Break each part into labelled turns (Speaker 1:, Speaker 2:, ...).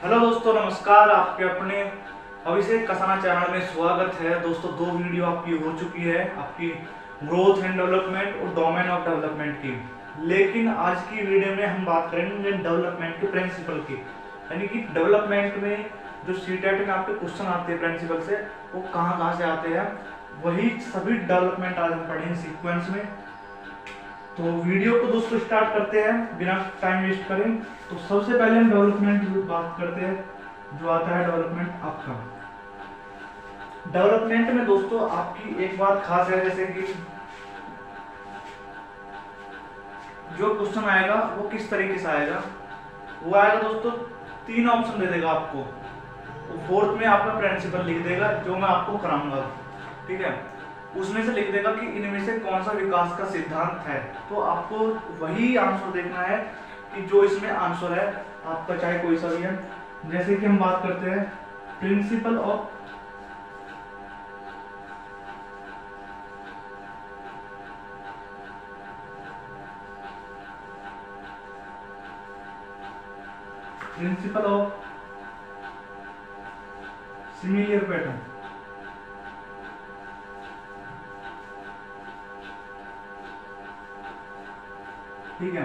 Speaker 1: Hello दोस्तों, नमस्कार। आपके अपने अभिषेक कसाना चैनल में स्वागत है। दोस्तों, 2 वीडियो आपकी हो चुकी है, आपकी ग्रोथ एंड डेवलपमेंट और डोमेन ऑफ डेवलपमेंट की। लेकिन आज की वीडियो में हम बात करेंगे डेवलपमेंट के प्रिंसिपल की, यानी कि डेवलपमेंट में जो सीटेट में आपके क्वेश्चन आते हैं प्रिंसिपल से, वो कहाँ से आते हैं, वही सभी डेवलपमेंट आज हम पढ़ेंगे सीक्वेंस में। तो वीडियो को दोस्तों स्टार्ट करते हैं बिना टाइम वेस्ट करें। तो सबसे पहले हम डेवलपमेंट की बात करते हैं, जो आता है डेवलपमेंट आपका। डेवलपमेंट में दोस्तों आपकी एक बात खास है, जैसे कि जो क्वेश्चन आएगा वो किस तरीके से आएगा। वो आएगा दोस्तों 3 ऑप्शन दे देगा आपको, तो 4th में आपका प्रिंसिपल लिख देगा जो मैं आपको कराऊंगा, ठीक है। उसमें से लिख देगा कि इनमें से कौन सा विकास का सिद्धांत है। तो आपको वही आंसर देखना है कि जो इसमें आंसर है आपका, चाहे कोई सा भी है। जैसे कि हम बात करते हैं प्रिंसिपल ऑफ सिमिलर पैटर्न। ठीक है,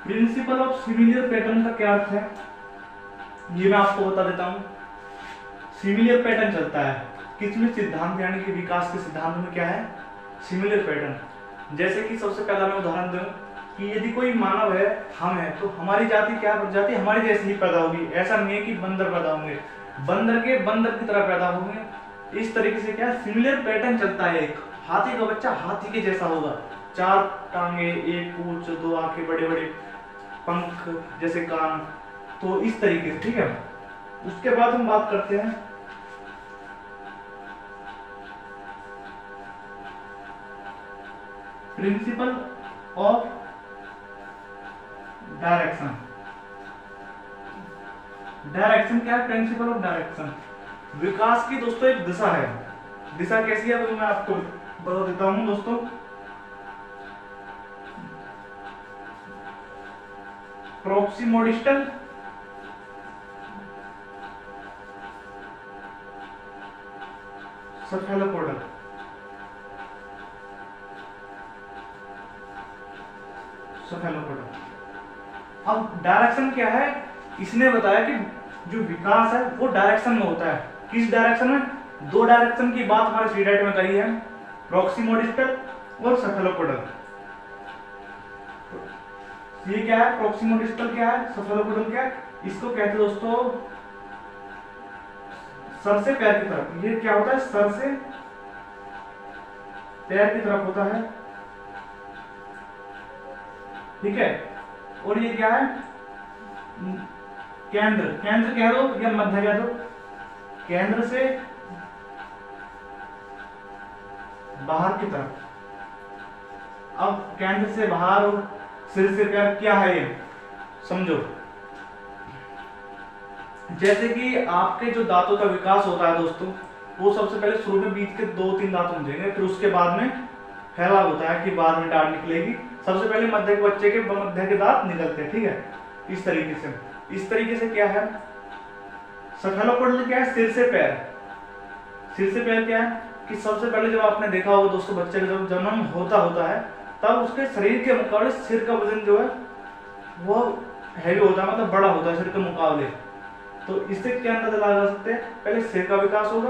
Speaker 1: प्रिंसिपल ऑफ सिमिलर पैटर्न का क्या अर्थ है ये मैं आपको बता देता हूं। सिमिलर पैटर्न चलता है किसमें, सिद्धांत यानी कि विकास के सिद्धांत में क्या है, सिमिलर पैटर्न। जैसे कि सबसे पहला मैं उदाहरण दूं कि यदि कोई मानव है, हम है, तो हमारी जाति क्या जाति हमारी जैसी ही पैदा होगी। ऐसा नहीं है कि बंदर पैदा होंगे, बंदर के बंदर की तरह पैदा होंगे। इस तरीके से क्या सिमिलर पैटर्न चलता है। एक हाथी का बच्चा हाथी के जैसा होगा, 4 टांगे, 1 पूंछ, 2 आंखें, बड़े बड़े पंख जैसे कान, तो इस तरीके से, ठीक है। उसके बाद हम बात करते हैं प्रिंसिपल ऑफ डायरेक्शन। डायरेक्शन क्या है, प्रिंसिपल ऑफ डायरेक्शन विकास की दोस्तों एक दिशा है। दिशा कैसी है तो मैं आपको बता देता हूं दोस्तों। प्रोक्सिमोडिस्टल, सेफेलोपोडल। अब डायरेक्शन क्या है, इसने बताया कि जो विकास है वो डायरेक्शन में होता है। किस डायरेक्शन में, 2 डायरेक्शन की बात हमारे सीटेट में करी है, प्रोक्सिमोडिस्टल और सेफेलोपोडल। ये क्या है, प्रोक्सिमोडिस्टल क्या है, सेफेलोपोडल क्या है। इसको कहते हैं दोस्तों सर से पैर की तरफ। ये क्या होता है, सर से पैर की तरफ होता है, ठीक है। और ये क्या है, केंद्र, केंद्र कह दो या मध्य कह दो। केंद्र से बाहर की तरफ। अब केंद्र से बाहर और सिर से पैर क्या है ये समझो। जैसे कि आपके जो दांतों का विकास होता है दोस्तों, वो सबसे पहले शुरू में बीच के 2-3 दांत होंगे, फिर उसके बाद में फैलाव होता है कि बाद में डांट निकलेगी। सबसे पहले मध्य के बच्चे के मध्य के दांत निकलते हैं, ठीक है। इस तरीके से क्या है, सेफेलोपोडल क्या है, सिर से पैर। सिर से पैर क्या है कि सबसे पहले जब आपने देखा होगा दोस्तों, बच्चे का जब जन्म होता है तब उसके शरीर के मुकाबले सिर का वजन जो है वो हैवी होता है, मतलब बड़ा होता है सिर के मुकाबले। तो इससे क्या अंदाजा लगा सकते हैं, पहले सिर का विकास होगा,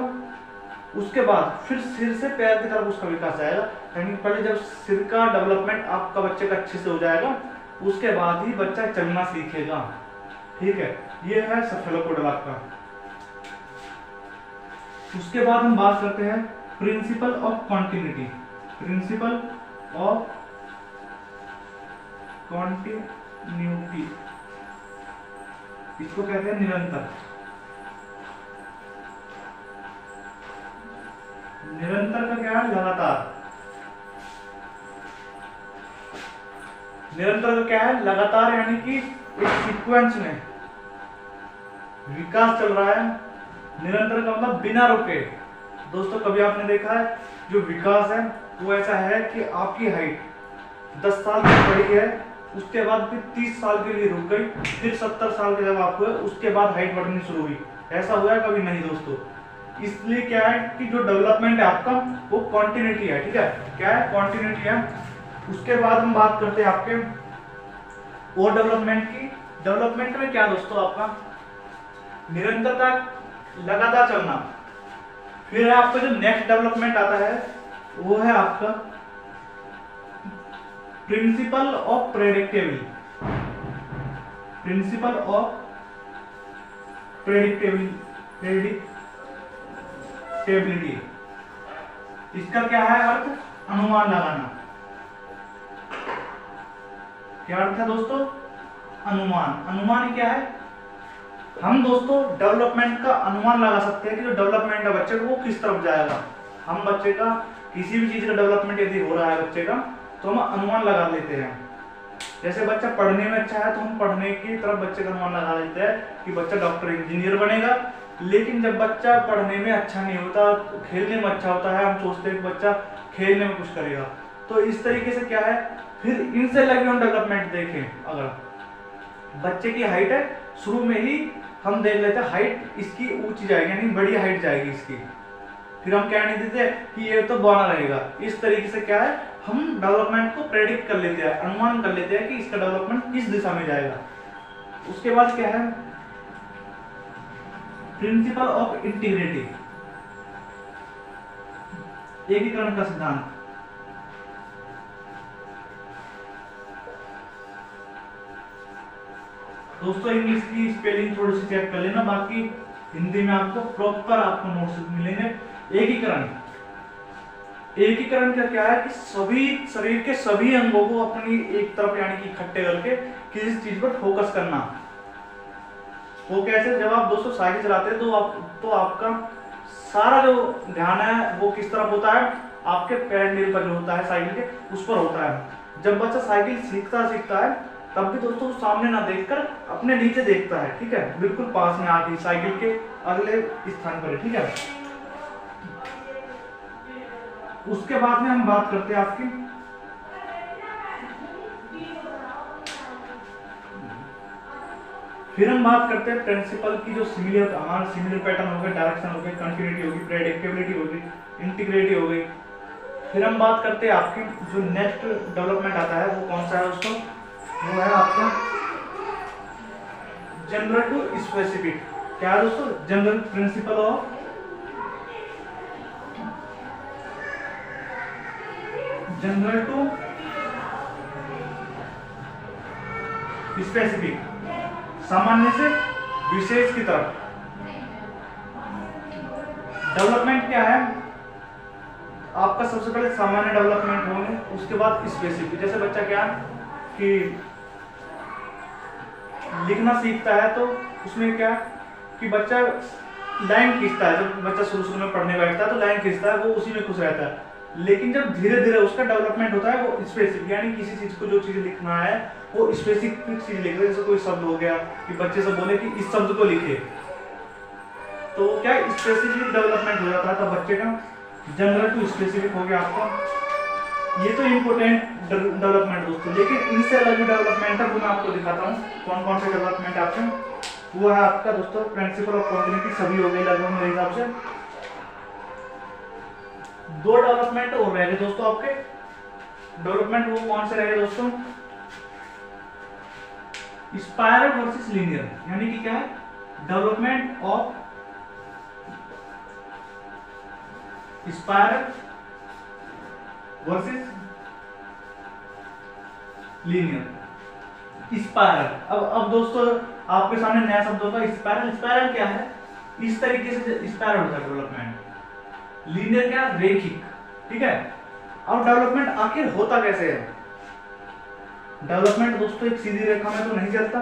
Speaker 1: उसके बाद फिर सिर से पैर की तरफ उसका विकास आएगा। यानी पहले जब सिर का डेवलपमेंट आपका बच्चे का अच्छे से हो जाएगा, उसके बाद ही बच्चा चलना सीखेगा, ठीक है। ये है सेफेलोपोडल आपका। उसके बाद हम बात करते हैं principle of continuity. Principle of continuity, इसको कहते हैं निरंतर। निरंतर का क्या है, लगातार। निरंतर का क्या है, लगातार, यानी कि एक सीक्वेंस में विकास चल रहा है। निरंतर का मतलब बिना रुके। दोस्तों कभी आपने देखा है जो विकास है वो ऐसा है कि आपकी हाइट 10 साल तक बढ़ी है उसके बाद फिर 30 साल के लिए रुक गई, फिर 70 साल के जब आप हुए उसके बाद हाइट बढ़नी शुरू हुई। ऐसा हुआ है कभी नहीं दोस्तों। इसलिए क्या है कि जो डेवलपमेंट है आपका वो कॉन्टिन्यूटी है, ठीक है, क्या है, कॉन्टिन्यूटी है। उसके बाद हम बात करते हैं आपके और डेवलपमेंट की। डेवलपमेंट में क्या दोस्तों, आपका निरंतरता, लगातार चलना। फिर आपका जो नेक्स्ट डेवलपमेंट आता है वो है आपका principle of predictability. Principle of predictability, इसका क्या है अर्थ, अनुमान लगाना। क्या अर्थ है दोस्तों, अनुमान। अनुमान क्या है, हम दोस्तों डेवलपमेंट का अनुमान लगा सकते हैं कि जो डेवलपमेंट है बच्चे को वो किस तरफ जाएगा। हम बच्चे का किसी भी चीज का डेवलपमेंट यदि हो रहा है बच्चे का, तो हम अनुमान लगा लेते हैं। जैसे बच्चा पढ़ने में अच्छा है तो हम पढ़ने की तरफ बच्चे का अनुमान लगा लेते हैं कि बच्चा डॉक्टर इंजीनियर बनेगा। लेकिन जब बच्चा पढ़ने में अच्छा नहीं होता, खेलने में अच्छा होता है, हम सोचते हैं कि बच्चा खेलने में कुछ करेगा। तो इस तरीके से क्या है, फिर इनसे लगे हम डेवलपमेंट देखें। अगर बच्चे की हाइट है, शुरू में ही हम देख लेते हैं हाइट इसकी ऊंची जाएगी, यानी बड़ी हाइट जाएगी इसकी, फिर हम क्या नहीं देते कि ये तो बना रहेगा। इस तरीके से क्या है, हम डेवलपमेंट को प्रेडिक्ट कर लेते हैं, अनुमान कर लेते हैं कि इसका डेवलपमेंट किस दिशा में जाएगा। उसके बाद क्या है, प्रिंसिपल ऑफ इंटीग्रिटी, एकीकरण का सिद्धांत। दोस्तों इंग्लिश की स्पेलिंग थोड़ी सी चेक कर लेना, बाकी हिंदी में आपको प्रॉपर आपको नोट्स मिलेंगे। एकीकरण, एकीकरण का क्या है कि सभी शरीर के सभी अंगों को अपनी एक तरफ यानी कि इकट्ठे करके किसी चीज पर फोकस करना। वो कैसे, जब आप दोस्तों साइकिल चलाते हैं तो आपका सारा जो ध्यान है वो किस तरफ होता है, आपके पैडल पर जो होता है साइकिल के, उस पर होता है। जब बच्चा साइकिल सीखता है तब भी दोस्तों सामने ना देखकर अपने नीचे देखता है, ठीक है, बिल्कुल पास में आके साइकिल के अगले स्थान पर, ठीक है। उसके बाद में हम बात करते हैं आपकी फिर हम बात करते हैं प्रिंसिपल की, जो सिमिलर, हमारा सिमिलर पैटर्न हो गया, डायरेक्शन हो गई, कंटिन्यूटी होगी, प्रेडिक्टेबिलिटी होगी, इंटीग्रिटी हो गई। फिर हम बात करते हैं आपकी जो नेक्स्ट डेवलपमेंट आता है वो कौन सा है दोस्तों, वो है आपका जनरल टू स्पेसिफिक। क्या है दोस्तों, general principle of general to specific, सामान्य से विशेष की तरफ। डेवलपमेंट क्या है आपका, सबसे पहले सामान्य डेवलपमेंट होंगे, उसके बाद स्पेसिफिक। जैसे बच्चा क्या कि लिखना सीखता है तो उसमें क्या कि बच्चा लाइन खींचता है, जब बच्चा शुरू में पढ़ने बैठता है तो लाइन खींचता है, वो उसी में खुश रहता है। लेकिन जब धीरे धीरे उसका डेवलपमेंट होता है वो स्पेसिफिक, यानी किसी चीज को जो चीज लिखना है वो स्पेसिफिक चीज लिख रहे हैं। जैसे कोई शब्द हो गया कि बच्चे से बोले कि इस शब्द को लिखे, तो क्या स्पेसिफिक डेवलपमेंट हो जाता है, तब बच्चे का जनरल टू स्पेसिफिक हो गया आपका। ये तो इम्पोर्टेंट डेवलपमेंट दोस्तों, लेकिन इनसे अलग डेवलपमेंट है वो मैं आपको दिखाता हूँ कौन कौन से डेवलपमेंट आपके। वो है आपका दोस्तों प्रिंसिपल ऑफ कॉन्टिन्यूटी, सभी हो गए लगभग मेरे हिसाब से। दो डेवलपमेंट और रह गए दोस्तों आपके। डेवलपमेंट वो कौन से रह गए दोस्तों, स्पाइरल वर्सेस लीनियर, यानी कि क्या है, development of spiral versus linear. Spiral, अब दोस्तों आपके सामने नया शब्द होगा स्पाइरल। स्पाइरल क्या है, इस तरीके से स्पाइरल होता है डेवलपमेंट। लीनियर क्या, रेखिक, ठीक है। अब डेवलपमेंट आखिर होता कैसे है, डेवलपमेंट दोस्तों एक सीधी रेखा में तो नहीं चलता,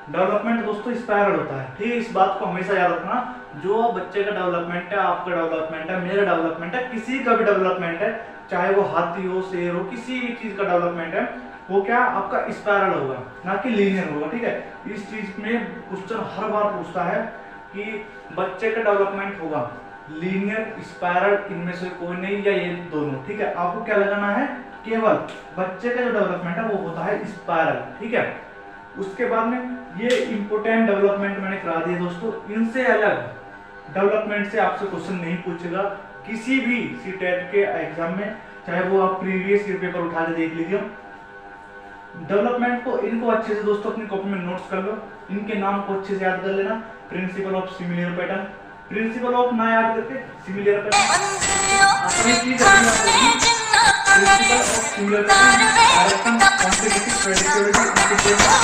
Speaker 1: डेवलपमेंट दोस्तों स्पाइरल होता है, ठीक है। इस बात को हमेशा याद रखना, जो बच्चे का डेवलपमेंट है, आपका डेवलपमेंट है, मेरा डेवलपमेंट है, किसी का भी डेवलपमेंट है, चाहे वो हाथी हो, शेर हो, किसी भी चीज का डेवलपमेंट है, वो क्या आपका स्पाइरल होगा, ना कि लीनियर होगा, ठीक है। इस चीज में क्वेश्चन हर बार पूछता है कि बच्चे का डेवलपमेंट होगा लीनियर, स्पाइरल, इनमें से कोई नहीं या ये दोनों, ठीक है। आपको क्या लगाना है केवल बच्चे का जो डेवलपमेंट है वो होता है स्पायरल, ठीक है। उसके बाद में ये इंपोर्टेंट डेवलपमेंट मैंने करा दिए दोस्तों। इनसे अलग डेवलपमेंट से आपसे क्वेश्चन नहीं पूछेगा किसी भी सीटेट के एग्जाम में, चाहे वो आप प्रीवियस ईयर पेपर उठा के देख लीजिए। डेवलपमेंट को इनको अच्छे से दोस्तों अपनी कॉपी में नोट्स कर लो, इनके नाम को अच्छे से याद कर लेना। Principle of similar pattern, principle of ना याद करके similar pattern, principle of similar pattern, direction, contiguity, predictivity, integration,